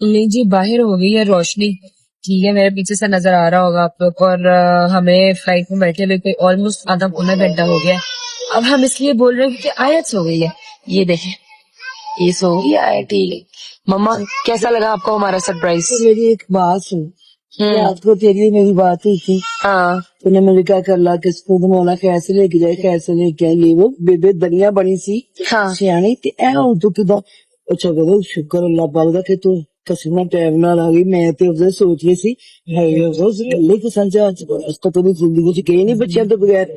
लीजिए बाहर हो गई है रोशनी, ठीक है, मेरे पीछे से नजर आ रहा होगा आप लोग, और हमें फ्लाइट में बैठे हुए ऑलमोस्ट आधा पौना घंटा हो गया। अब हम इसलिए बोल रहे हैं कि आयत सो गई है, ये देखें, ये सो गई आयत। मम्मा कैसा लगा आपको हमारा सरप्राइज? मेरी एक बात सुन, रात को तेरी मेरी बात हुई थी। हाँ तूने मुझे क्या कर ला, किसको बनाना, कैसे लेके जाए, कैसे लेके आए, ले वो बेबे दनिया बनी सी हाँ सियाणी ते ऐ हुन तू किदा। अच्छा करो शुक्र अल्लाह पाक दा कि तू कसम टाइम नाल आ गई। मैं ते उधर सोच रही सी रोज गले के संजा उसको तो जिंदगी च कहीं नहीं बच्चियां तो बगैर।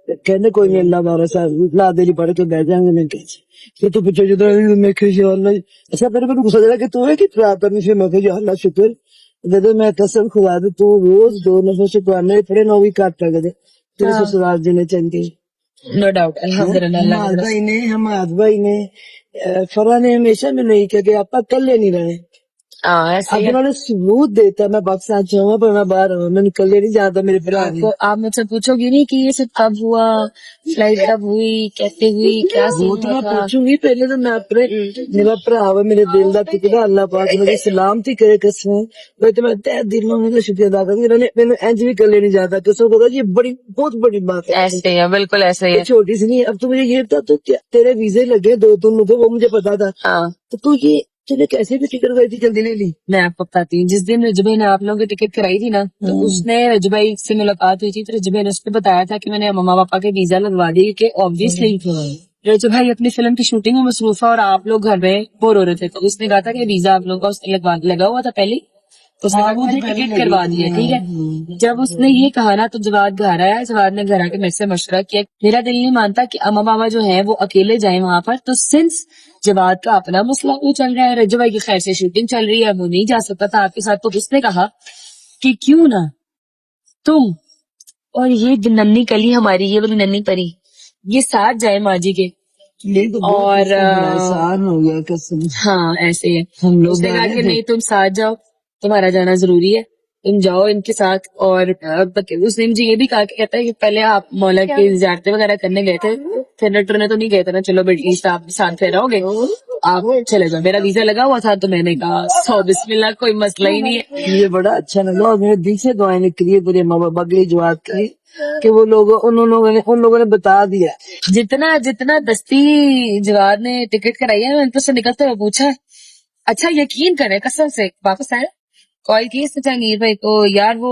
कहने कोई नहीं, अल्लाह बारा साहब ला देरी पढ़ के बैठ जाएंगे। मैं कहती तू पीछे जो मैं अच्छा मेरे को गुस्सा चला कि तू है कि रात करनी से मैं कहा अल्लाह शुक्र दे, मैं कसम खुदा दे तू रोज 2 नफर से पढ़ने थोड़े नौ भी काट कर दे तेरे ससुराल देने चाहिए। नो डाउट, अल्हम्दुलिल्लाह। हमाद भाई ने फरा ने हमेशा में नहीं कहा कि आप कल्ले नहीं रहे। ऐसे ही है। अपना सबूत देता मैं पाकिस्तान जाऊंगा पर मैं बाहर हूँ, मैं निकलने नहीं जाता मेरे भरा आपको आप मुझसे पूछोगी नहीं कि ये सब कब हुआ, फ्लाइट कब हुई, कैसे हुई, क्या वो सीन तो मैं था। पूछूंगी पहले तो मैं अपने मेरा भरा वा मेरे दिल का टुकड़ा अल्लाह पाक मेरी सलामती करे कसम मैं तो मैं तहे दिल में उनका शुक्रिया अदा करूंगी इन्होंने मैंने इंज भी कर लेनी जाता कसम खुदा ये बड़ी बहुत बड़ी बात है ऐसे ही है, बिल्कुल ऐसे ही ये है। छोटी सी नहीं है। अब तो मुझे ये था तो तेरे वीजे लगे 2-3 तो वो मुझे पता था हाँ, तो तू ये तूने कैसे भी टिकट कराई थी जल्दी ले ली मैं आपको बताती हूँ। जिस दिन रजू भाई ने आप लोगों की टिकट कराई थी ना, तो उसने रजू भाई से मुलाकात हुई थी, तो रजू भाई ने उसको बताया था कि मैंने मम्मा पापा के वीजा लगवा दिए, क्योंकि ऑब्वियसली रजू भाई अपनी फिल्म की शूटिंग में मसरूफ है और आप लोग घर में बोर हो रहे थे, तो उसने कहा था कि वीजा आप लोगों का उसने लगा हुआ था पहले, तो उसने कहा कि मैंने टिकट करवा दी है, ठीक है। जब उसने ये कहा ना, तो जवाद घर आया, जवाद ने घर आके मेरे से मशवरा किया। मेरा दिल नहीं मानता कि अम्मा बाबा जो है वो अकेले जाए वहां पर, तो सिंस जवाद का अपना मसला वो चल रहा है, रजू भाई की खैर से शूटिंग चल रही है, वो नहीं जा सकता था आपके साथ, तो उसने कहा कि क्यों ना तुम और ये नन्ही कली हमारी, ये वाली नन्ही परी, ये साथ जाए माँ जी के। ये तो और आसान हो गया कसम हाँ ऐसे है। हम लोग उसने कहा आए कि थे। नहीं तुम साथ जाओ, तुम्हारा जाना जरूरी है, तुम जाओ इनके साथ। और उसने मुझे ये भी कहा कि कहता है कि पहले आप मौला की ज़ियारतें वगैरह करने गए थे, फिरने टुरने तो नहीं गए थे ना, चलो एटलीस्ट आप साथ फिर रहोगे, आप चले जाओ। मेरा वीजा लगा हुआ था, तो मैंने कहा सौ बिस्मिल्लाह, कोई मसला ही नहीं है। ये बड़ा अच्छा लगा और मेरे दिल से दुआएं निकली है तेरे माँ बाबा के लिए जवाब की कि वो लोग उन लोगों ने बता दिया जितना दस्ती जवाद ने टिकट कराई है, मैंने तो उससे निकलते हुए पूछा, अच्छा यकीन करें कसम से, वापस आया कॉल की इसने जहांगीर भाई को, यार वो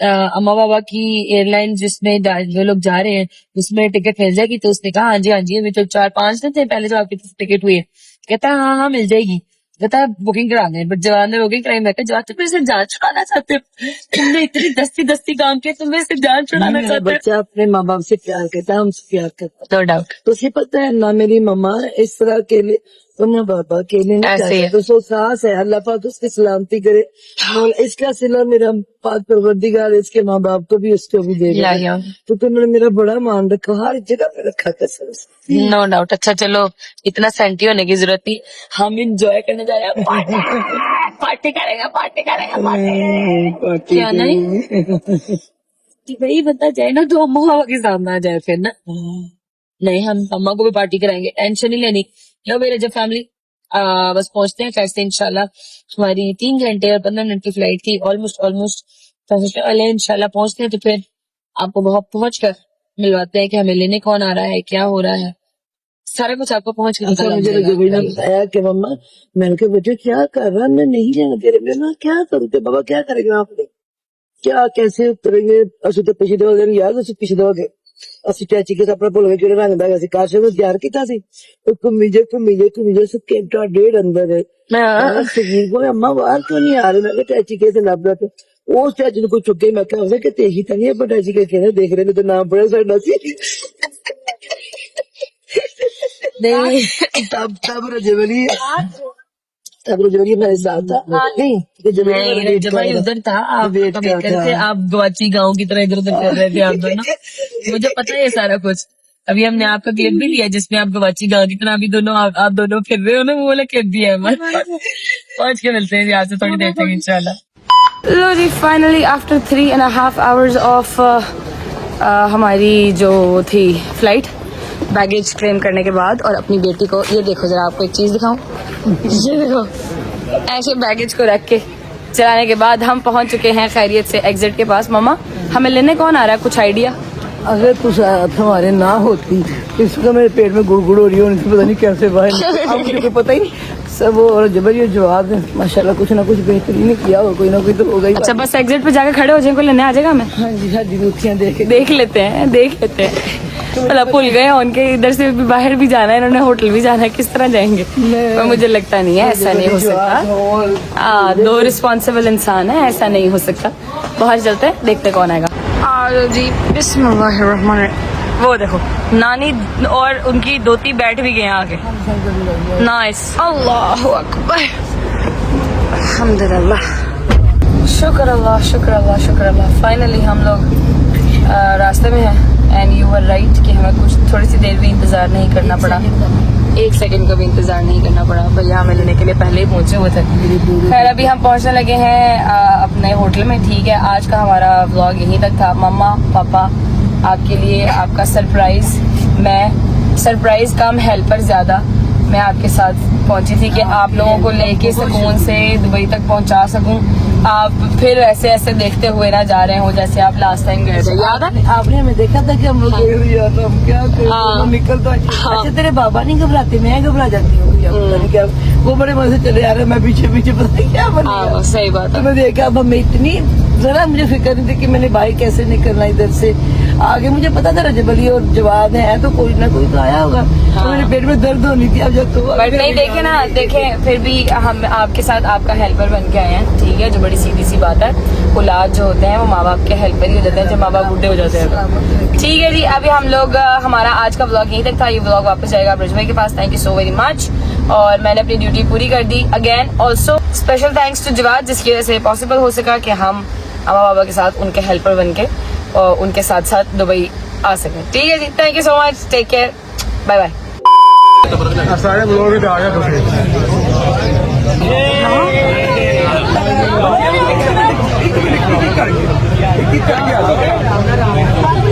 अम्मा बाबा की एयरलाइन जिसमें वो लोग जा रहे हैं उसमें टिकट मिल जाएगी, तो उसने कहा हाँ जी अभी तो 4-5 दिन थे पहले जब आपकी टिकट हुई है। कहता है हाँ मिल जाएगी, कहता है बुकिंग करा दें, बट जवान ने बुकिंग कराई। मैं कहा जवान तुम मेरे से जान छुड़ाना चाहते हो, तुमने इतनी दस्ती काम किया, तुम मेरे से जान छुड़ाना मेरा चाहते बच्चा अपने माँ बाप से प्यार करता है हमसे प्यार करता है हो। नो डाउट तो उसे पता है ना मेरी मम्मा इस तरह के लिए तो ना बाबा के लिए नहीं ऐसे चाहते है। तो सो सास है अल्लाह पाक उसकी सलामती करे और इसका सिला मेरा पाक परवरदिगार इसके माँ बाप को भी उसको भी देगा तो तुमने मेरा बड़ा मान रखा हर जगह पे रखा कसम से। No doubt. अच्छा चलो इतना सेंटी होने की जरूरत नहीं, हम इंजॉय करने जा रहे हैं, पार्टी करेगा पार्टी क्या नहीं कि भाई बता जाए ना, तो अम्मा बाबा के सामने आ जाए फिर ना। नहीं हम अम्मा को भी पार्टी कराएंगे, टेंशन नहीं लेनी। लो मेरे जब फैमिली बस पहुंचते हैं कैसे इंशाल्लाह। हमारी 3 घंटे और 15 मिनट की फ्लाइट थी, ऑलमोस्ट पहुंचने वाले इंशाल्लाह। पहुंचते हैं तो फिर आपको बहुत पहुंच कर मिलवाते हैं कि हमें लेने कौन आ रहा है, क्या हो रहा है, सारा कुछ आपको पहुंच कर अच्छा मुझे रजू भाई ने बताया कि मम्मा मैंने कहा बेटे क्या कर रहा मैं नहीं जाना तेरे में ना क्या करूँ ते बाबा क्या करेंगे आपने क्या कैसे उतरेंगे असि तो पिछले दो दिन याद असि पिछले दो ਅਸੀਂ ਟੈਚੀ ਕੇ ਆਪਣਾ ਭੁੱਲ ਗਏ ਕਿਹੜੇ ਰੰਗ ਦਾ ਸੀ ਕਾਸ਼ ਨੂੰ ਤਿਆਰ ਕੀਤਾ ਸੀ ਉਹ ਘੁੰਮੀ ਜੇ ਘੰਟਾ ਡੇਢ ਅੰਦਰ ਹੈ ਮੈਂ ਸਰੀਰ ਕੋਲ ਅੰਮਾ ਬਾਹਰ ਕਿਉਂ ਨਹੀਂ ਆ ਰਹੀ ਮੈਂ ਕਿਹਾ ਟੈਚੀ ਕੇ ਤੇ ਲੱਭਦਾ ਤੇ ਉਸ ਟੈਚੀ ਨੂੰ ਕੋਈ ਚੁੱਕੇ ਮੈਂ ਕਿਹਾ ਉਹਨੇ ਕਿ ਤੇਹੀ ਤਾਂ ਨਹੀਂ ਪਰ ਟੈਚੀ ਕੇ ਕਹਿੰਦੇ ਦੇਖ ਰਹੇ ਨੇ ਤੇ ਨਾਮ ਬੜਾ ਸਾਡਾ ਸੀ नहीं तब रजवली मेरे साथ था नहीं जब भाई उधर था आप वेट कर रहे थे, आप गवाची गाँव की तरह इधर उधर कर रहे थे आप दोनों, मुझे पता है ये सारा कुछ। अभी हमने आपका क्लिप भी लिया जिसमें आप गवाची गाँव की तरह अभी दोनों आप दोनों फिर रहे हो ना, वो वाला क्लिप भी है हमारे पहुंच के मिलते हैं यहाँ से थोड़ी देर तक इंशाल्लाह। लो जी फाइनली आफ्टर 3.5 hours ऑफ हमारी जो थी फ्लाइट, बैगेज क्लेम करने के बाद, और अपनी बेटी को ये देखो जरा, आपको एक चीज दिखाऊं, ये देखो ऐसे बैगेज को रख के चलाने के बाद हम पहुंच चुके हैं खैरियत से एग्जिट के पास। मम्मा हमें लेने कौन आ रहा है, कुछ आइडिया? अगर कुछ हमारे ना होती इसका मेरे पेट में गुड़गुड़ हो रही होनी थी, पता नहीं कैसे बाहर अब मुझे कोई पता ही नहीं सब वो और जबर ये जवाब है माशाल्लाह कुछ ना कुछ बेहतरीन किया हो, कोई ना कोई तो होगा ही। अच्छा बस एग्जिट पे जाके खड़े हो जाए, कोई लेने आ जाएगा हमें? हाँ जी हाँ जी मुखियाँ देख लेते हैं मतलब भूल गए उनके, इधर से भी बाहर भी जाना है, इन्होंने होटल भी जाना है, किस तरह जाएंगे? पर मुझे लगता नहीं है, ऐसा नहीं हो सकता। 2 रिस्पॉन्सिबल इंसान है, ऐसा नहीं हो सकता। बाहर चलते हैं, देखते कौन आएगा। आओ जी बिस्मिल्लाहिर्रहमानिर्रहीम। वो देखो नानी और उनकी दोती बैठ भी गए हैं आगे। नाइस, अल्लाहु अकबर, अल्हम्दुलिल्लाह, शुक्र अल्लाह। फाइनली हम लोग रास्ते में हैं एंड यू वर राइट कि हमें कुछ थोड़ी सी देर भी इंतजार नहीं करना पड़ा। एक सेकंड का भी इंतजार नहीं करना पड़ा। भैया हमें लेने के लिए पहले ही पहुंचे हुए थे। खैर अभी हम पहुंचने लगे हैं अपने होटल में। ठीक है, आज का हमारा व्लॉग यहीं तक था। मम्मा पापा आपके लिए आपका सरप्राइज, मैं सरप्राइज कम हेल्पर ज्यादा, मैं आपके साथ पहुंची थी कि आप लोगों को लेके सुकून से दुबई तक पहुंचा सकूं। आप फिर ऐसे ऐसे देखते हुए ना जा रहे हो जैसे आप लास्ट टाइम गए थे, याद है? आपने हमें देखा था कि हम लोग हम क्या हाँ। निकल तो हाँ। अच्छा तेरे बाबा नहीं घबराते, मैं घबरा जाती हूँ पता नहीं क्या। वो बड़े मजे से चले आ रहे, मैं पीछे पीछे पता नहीं क्या बन हाँ गया। सही बात है। तो मैं देखा अब हमें इतनी जरा मुझे फिक्र नहीं थी कि मैंने भाई कैसे निकलना इधर से आगे। मुझे पता था रजब अली और जवाब है तो कोई ना कोई तो आया होगा। तो मेरे पेट में दर्द होनी थी। अब जब तो बट नहीं देखे ना, देखें फिर भी हम आपके साथ आपका हेल्पर बन के आए हैं। ठीक है, जो बड़ी सीधी सी बात है, औलाद जो होते हैं वो माँ बाप के हेल्पर ही हो जाते हैं जब माँ बाप बूढ़े हो जाते हैं। ठीक है जी, अभी हम लोग हमारा आज का व्लॉग यहीं तक था। ये व्लॉग वापस जाएगा ब्रज भाई के पास। Thank you so very much. और मैंने अपनी ड्यूटी पूरी कर दी। Again also special thanks to Jawad, जिसकी वजह से पॉसिबल हो सका कि हम अम्मा बाबा के साथ उनके हेल्पर बन के और उनके साथ साथ दुबई आ सकें। ठीक है जी, thank you so much, take care, bye bye. सारे ब्लॉग आ गया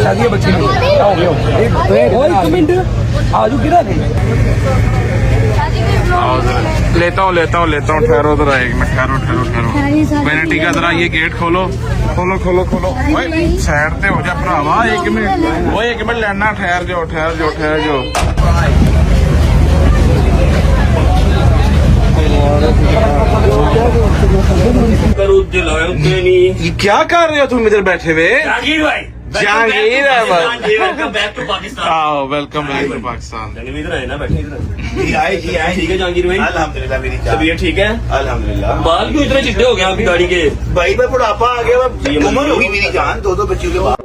शादी बच्चे आजू गिरा लेता हूँ ठहरो जरा एक मिनट, ठहरो मैंने टीका जरा ये गेट खोलो साइड ते हो जा भरावा। एक मिनट लेना, ठहर जाओ। ये क्या कर रहे हो तुम इधर बैठे हुए? जहांगीर भाई, जहांगीर अहमद, बैक टू पाकिस्तान। आओ वेलकम बैक टू पाकिस्तान। इधर है ना, बैठे इधर। जी आए ठीक है जहांगीर भाई, अल्हम्दुलिल्लाह मेरी जान, तबीयत ठीक है? अल्हम्दुलिल्लाह। बाल क्यों इतने चिट्टे हो गए आपकी गाड़ी के? भाई मैं बुढ़ापा आ गया, अब उम्र होगी मेरी जान, दो बच्चों के बाद।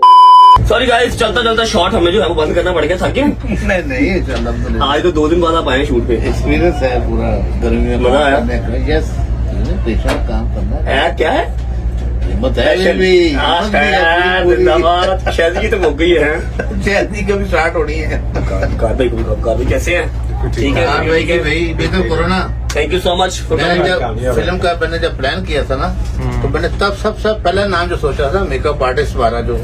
सॉरी गाइस, चलता शॉट हमें जो है वो बंद करना पड़ गया। थके नहीं अल्हम्दुलिल्लाह, आज तो 2 दिन बाद आप आए शूट पे। एक्सपीरियंस है पूरा गर्मी में मजा आया? यस, पेशेंट काम करना है, है क्या है? हिम्मत है फिर भी, हिम्मत भी है पूरी। जिंदाबाद। शायद की तो मुक गई है। जल्दी कभी स्टार्ट होनी है। कार भाई कैसे हैं? ठीक है हाँ भाई बेहतर करो ना। Thank you so much. मैंने जब फिल्म का मैंने जब प्लान किया था ना, तो मैंने तब सबसे पहला नाम जो सोचा था मेकअप आर्टिस्ट वाला, जो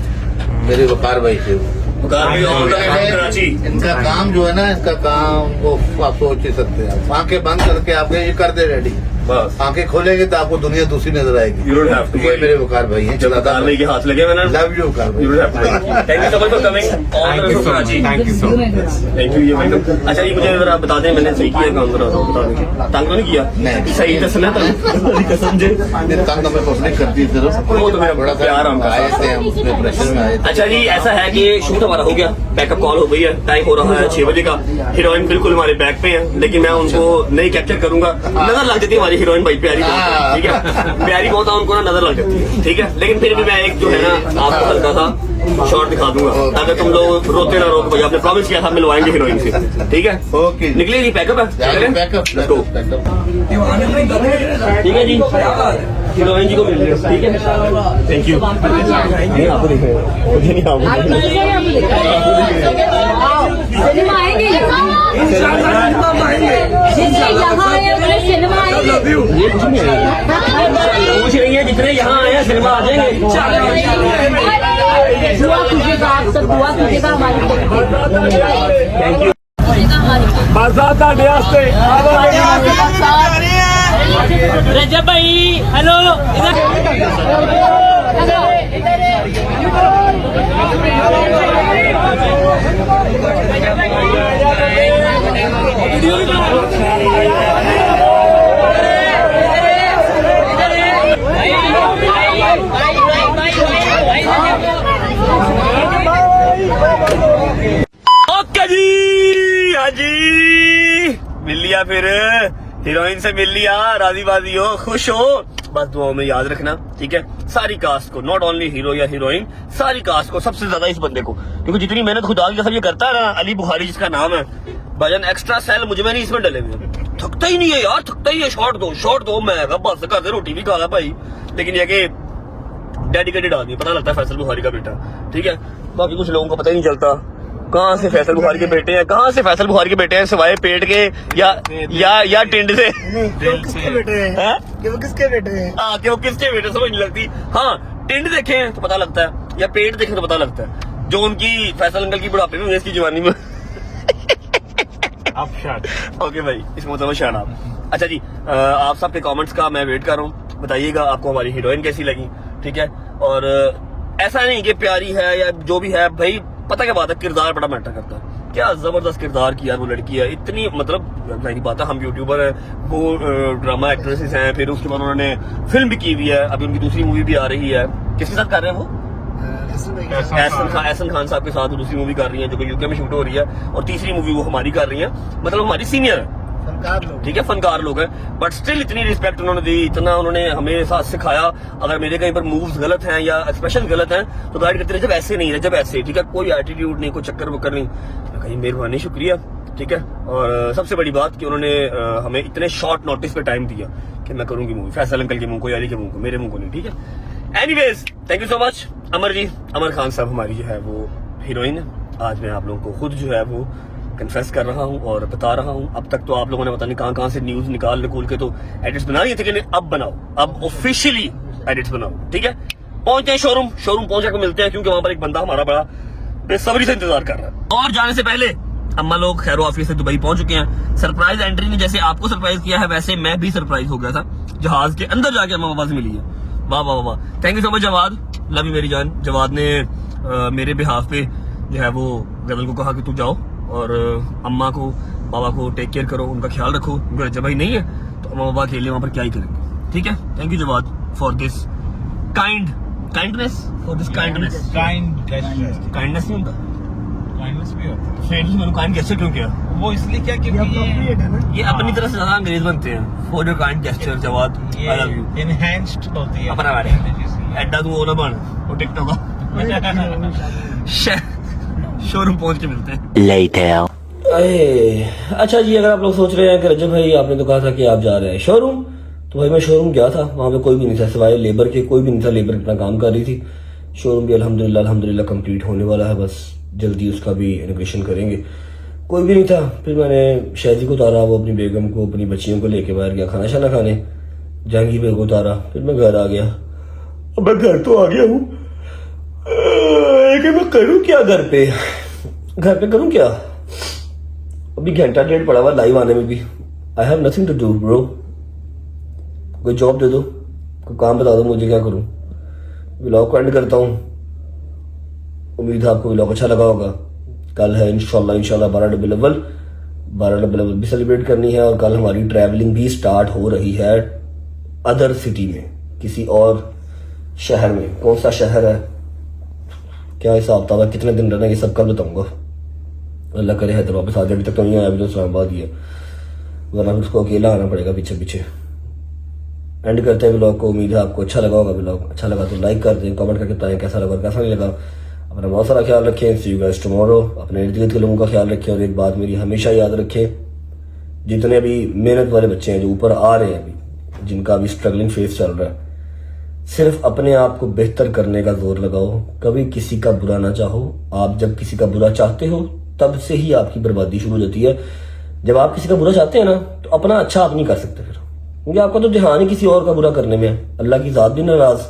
मेरे वकार भाई थे। कराची इनका काम जो है ना, इनका काम वो आप सोच ही सकते हैं। आंखें बंद करके आपके ये कर दे रेडी, बस आंखें खोलेंगे तो आपको दुनिया दूसरी नजर आएगी। You don't have to ये worry. मेरे वकार भाई हैं, जब कार लेके हाथ लगे मैंने। Love you Waqar You don't have to भाई। worry. Thank you so much for coming. All the way from Karachi. Thank you, ये वेलकम। अच्छा ये मुझे जरा बता दें, मैंने सही किया काम करा बता दें, तंग तो नहीं किया? नहीं। सही दसना था कसम जे। तंग हमें पब्लिक करती है सिर्फ, वो तो मेरा बड़ा प्यार हमका आए थे हम, उसमें प्रेशर में आए थे। अच्छा जी, ऐसा है कि शूट हमारा हो गया, बैकअप कॉल हो गई है, टाइम हो रहा है 6 बजे का। हीरोइन बिल्कुल हमारे बैक पे है, लेकिन मैं उनको नहीं कैप्चर करूंगा। नजर लग जाती है हमारी हीरोइन भाई, प्यारी बहुत है, ठीक है? प्यारी बहुत है, उनको ना नजर लग जाती है, ठीक है? लेकिन फिर भी मैं एक जो है ना आपको हल्का सा शॉट दिखा दूंगा, ताकि तुम लोग रोते ना रोको। भाई आपने प्रॉमिस किया था मिलवाएंगे हीरोइन से, ठीक है? ओके निकले जी, पैकअप है, चलें? Backup Let's go. ठीक है जी, हीरोइन जी को मिल रहे, ठीक है? Thank you. नहीं आपको देख रहे हैं, मुझे नहीं सिनेमा आएंगे सिनेमा आएंगे। पूछ रही है जितने यहाँ आए हैं सिनेमा आ जाएंगे। दुआ कीजिएगा, आप सब दुआ कीजिएगा हमारी। Thank you. रजब भाई हेलो, ओके जी, हाँ जी मिल लिया, फिर हीरोइन से मिल लिया, राजी बाजी हो, खुश हो, बस दुआओं में याद रखना, ठीक है? सारी कास्ट को, नॉट ओनली हीरो या हीरोइन, सारी कास्ट को, सबसे ज्यादा इस बंदे को, क्योंकि जितनी मेहनत खुदा की कसम ये करता है ना, अली बुखारी जिसका नाम है, भजन एक्स्ट्रा सेल मुझे में नहीं इसमें डले हुए, थकता ही नहीं है यार, थकता ही है। शॉट दो मैं बस कर दे, रोटी भी खा ला भाई। लेकिन ये कि डेडिकेटेड आदमी, पता लगता है फैसल बुखारी का बेटा, ठीक है? बाकी कुछ लोगों को पता ही नहीं चलता, कहाँ से फैसल बुखारी के बेटे हैं, कहाँ से फैसल बुखारी के बेटे हैं सिवाय पेट के या टिंड से? किसके बेटे हैं? कि वो किसके बेटे हैं? हाँ कि वो किसके बेटे समझ नहीं लगती। हाँ टिंड देखें तो पता लगता है या पेट देखें तो पता लगता है। जो उनकी फैसल अंकल की बुढ़ापे में हुई है, इसकी जवानी में। अब शट ओके भाई, इसका मतलब शट आप। अच्छा जी, आप सबके कमेंट्स का मैं वेट कर रहा हूँ। बताइएगा आपको हमारी हीरोइन कैसी लगी, ठीक है? और ऐसा नहीं कि प्यारी है या जो भी है भाई, पता क्या बात है, किरदार बड़ा मैटर करता है। क्या जबरदस्त किरदार किया वो लड़की है, इतनी मतलब नहीं बात है। हम यूट्यूबर हैं, वो ड्रामा एक्ट्रेसेस हैं, फिर उसके बाद उन्होंने फिल्म भी की हुई है, अभी उनकी दूसरी मूवी भी आ रही है। किसके साथ कर रहे हैं वो? एहसन खान साहब के साथ दूसरी मूवी कर रही है जो कि यूके में शूट हो रही है, और तीसरी मूवी वो हमारी कर रही है, मतलब हमारी सीनियर है, ठीक है, फनकार लोग हैं। बट स्टिल इतनी रिस्पेक्ट उन्होंने दी, इतना उन्होंने हमें साथ सिखाया। अगर मेरे कहीं पर मूव्स गलत हैं या एक्सप्रेशन गलत हैं तो गाइड करते रहे, जब ऐसे नहीं है, जब ऐसे, ठीक है, कोई एटीट्यूड नहीं, कोई चक्कर वक्कर नहीं। कहीं मेहरबानी, शुक्रिया, ठीक है। और सबसे बड़ी बात कि उन्होंने हमें इतने शॉर्ट नोटिस पे टाइम दिया कि मैं करूंगी मूवी, फैसल अंकल के मुंह को, यारी के मुंह को, मेरे मुंह को नहीं, ठीक है। Anyways, thank you so much Amar ji. Amar Khan साहब हमारी जो है वो हीरोइन है। आज मैं आप लोगों को खुद जो है वो कन्फेस कर रहा हूं और बता रहा हूं। अब तक तो आप लोगों ने पता नहीं कहां से न्यूज निकाल के तो एडिट्स बना रही थे, कि अब बनाओ, अब ऑफिशियली एडिट्स बनाओ, ठीक है। पहुंचते हैं शोरूम पहुंच के मिलते हैं, क्योंकि वहां पर एक बंदा हमारा बड़ा बेसब्री से इंतजार कर रहा है। और जाने से पहले अम्मा लोग खैर ऑफिस से दुबई पहुंच चुके हैं। सरप्राइज एंट्री ने जैसे आपको सरप्राइज किया है, वैसे मैं भी सरप्राइज हो गया था। जहाज के अंदर जाके अम्मा आवाज मिली है। वाह वाह वाह, thank you so much Jawad, love you मेरी जान। जवाद ने मेरे बिहाफ पे जो है वो गजल को कहा कि तू जाओ और अम्मा को बाबा को टेक केयर करो, उनका ख्याल रखो। जब भाई नहीं है तो अम्मा बाबा अकेले वहां पर क्या ही करेंगे, ठीक है। Thank you Jawad for this kindness kindness नहीं होता, काइंडनेस भी होता है। फिर मैंने काइंड गेस्चर क्यों किया? वो इसलिए क्या, क्योंकि ये अपनी तरफ से ज्यादा अंग्रेज बनते हैं। For your kind gesture Jawad, I love you. Enhanced होती है अपना बारे एड्डा तू वो ना बन, वो टिकटॉक शोरूम पहुंच के मिलते हैं। अच्छा जी, अगर आप लोग सोच रहे हैं कि रजब भाई आपने तो कहा था कि आप जा रहे हैं शोरूम, तो भाई मैं शोरूम गया था, वहां पे कोई भी नहीं था सिवाय लेबर के, कोई भी नहीं था। लेबर अपना काम कर रही थी। शोरूम भी अल्हम्दुलिल्लाह कंप्लीट होने वाला है, बस जल्दी उसका भी इनोग्रेशन करेंगे। कोई भी नहीं था। फिर मैंने शहजी को उतारा, वो अपनी बेगम को, अपनी बच्चियों को लेके बाहर गया खाना शाना खाने। जहांगीर भाई को उतारा, फिर मैं घर आ गया। अब मैं घर तो आ गया हूँ, लेकिन मैं करूँ क्या घर पे करूँ क्या? अभी घंटा डेढ़ पड़ा हुआ लाइव आने में भी। I have nothing to do bro. कोई जॉब दे दो, कोई काम बता दो मुझे, क्या करूं। व्लॉग को एंड करता हूं। उम्मीद है आपको व्लॉग अच्छा लगा होगा। कल है इंशाल्लाह 12 डबल अव्वल भी सेलिब्रेट करनी है, और कल हमारी ट्रैवलिंग भी स्टार्ट हो रही है अदर सिटी में, किसी और शहर में। कौन सा शहर है, क्या हिसाब किताब है, कितने दिन रहना, ये सब कल बताऊंगा। अल्लाह करे हैदर वापस आ जाए। अभी तक तो नहीं आया, अभी तो इस्लामाबाद ही है, वरना फिर उसको अकेला आना पड़ेगा पीछे। एंड करते हैं व्लॉग को। उम्मीद है आपको अच्छा लगा होगा। व्लॉग अच्छा लगा तो लाइक कर दें, कमेंट करके बताएं कैसा लगा और कैसा नहीं लगा। अपना बहुत सारा ख्याल रखें। सी यू गाइस टुमारो। अपने इर्द गिर्द के लोगों का ख्याल रखें, और एक बात मेरी हमेशा याद रखें, जितने अभी मेहनत वाले बच्चे हैं जो ऊपर आ रहे हैं, अभी जिनका अभी स्ट्रगलिंग फेस चल रहा है, सिर्फ अपने आप को बेहतर करने का जोर लगाओ। कभी किसी का बुरा ना चाहो। आप जब किसी का बुरा चाहते हो तब से ही आपकी बर्बादी शुरू हो जाती है। जब आप किसी का बुरा चाहते हैं ना, तो अपना अच्छा आप नहीं कर सकते फिर, क्योंकि आपका तो ध्यान ही किसी और का बुरा करने में है। अल्लाह की जात भी नाराज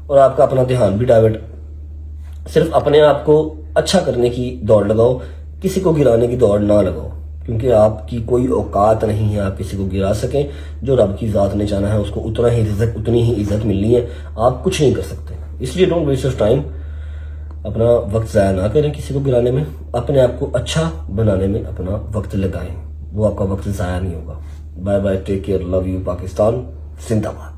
और आपका अपना ध्यान भी डाइवर्ट। सिर्फ अपने आप को अच्छा करने की दौड़ लगाओ, किसी को गिराने की दौड़ ना लगाओ, क्योंकि आपकी कोई औकात नहीं है आप किसी को गिरा सकें। जो रब की जात ने चाहना है उसको उतनी ही इज्जत मिलनी है। आप कुछ नहीं कर सकते, इसलिए डोंट वेस्ट योर टाइम। अपना वक्त ज़ाया ना करें किसी को गिराने में, अपने आप को अच्छा बनाने में अपना वक्त लगाएं, वो आपका वक्त ज़ाया नहीं होगा। Bye bye, take care, love you Pakistan, जिंदाबाद।